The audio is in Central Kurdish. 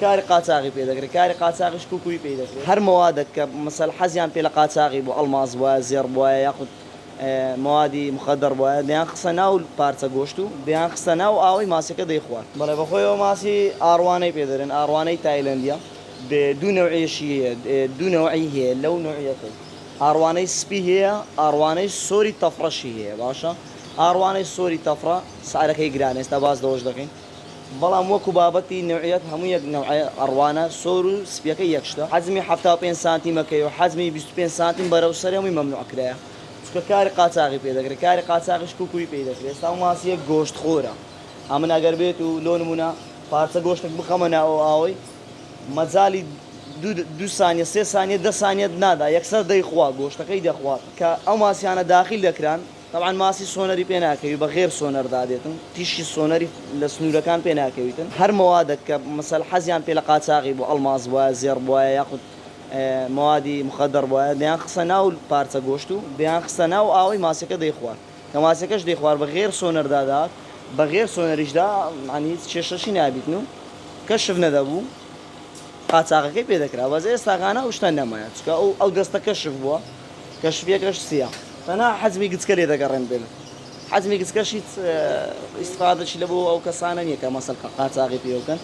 کاری قاچاغی پێ دەکرێت کاری قاچاغیش کوکووی پێ دەکرێت هەر موادێک کە مەسەل حەزیان پێ لە قاچاغی بۆ ئەڵماس وایە زێڕ وایە یاخود موادی مخدر وایە دەیان خستە ناو پارچە گۆشت و دەیان خستە ناو ئاوەی ماسیەکە دەیخوارد بەڵێ بەخۆیەوە ماسی ئاڕوانەی پێ دەرێن ئاڕوانەی تایلەندیە دوو نەوعیەشی هەیە دوو نەوعی هەیە لەو نوعیەکەی ئاڕوانەی سپی هەیە ئاڕوانەی سۆری تەفڕەشی هەیە باشە ئاڕوانەی سۆری تەفڕە سعرەکەی گرانە ئێستا باس دەوەش دەکەین بەڵام وەکو بابەتی نوعیەت هەموو یەک نوعی ئەڕوانە سۆر و سپیەکە یەکشتە حەزمی 75 سانتیمەکەی و حەزمی 25 سانتیم بەرەو سەرێمی مەمنوع کرایە چکە کاری قاچاغی پێ دەکرێت کاری قاچاغیش کوکووی پێ دەکرێت ئێستا ماسیە گۆشت خۆرە ئەمن ئەگەر بێت و لۆ نمونە پارچە گۆشتێک بخەمە ناو ئاوەی مەجای 2 سانیە 3 سانیە 10 سانیەت نادا یەکسەر دەیخوا گۆشتەکەی دەخوات کە ئەو ماسیانە داخل دەکران طبعا ماسی سۆنەری پێ ناکەوی بە غێر سۆنەردا دێتن تیشی سۆنەری لە سنوورەکان پێ ناکەویتن هەر موادێک کە مەسەل حەزیان پێ لە قاچاغی بۆ ئەڵماس وایە زێڕ وایە یاخود موادی مخدر وایە دەیان خستە ناو پارچە گۆشت و دەیان خستە ناو ئاوەی ماسیەکە دەیخوارد کە ماسیەکەش دەیخوارد بە غێر سۆنەردادات بە غێر سۆنەریشدا عنی هیچ کێشەشی نابیتن و کەشف نەدەبوو قاچاغەکەی پێ دەکرا بەزە ئێستاغانە ئەو شتە نەمایە چکە ئەو دەستە کەشف بووە کەشفیەکەش سیە تەنها حەزمی گچکە لێ دەگەڕێن بێن حەزمی گچکەش هیچ ئیسفادەشی لە بۆ ئەو کەسانە نییە کە مەسەل قاچاغی پێ بکەن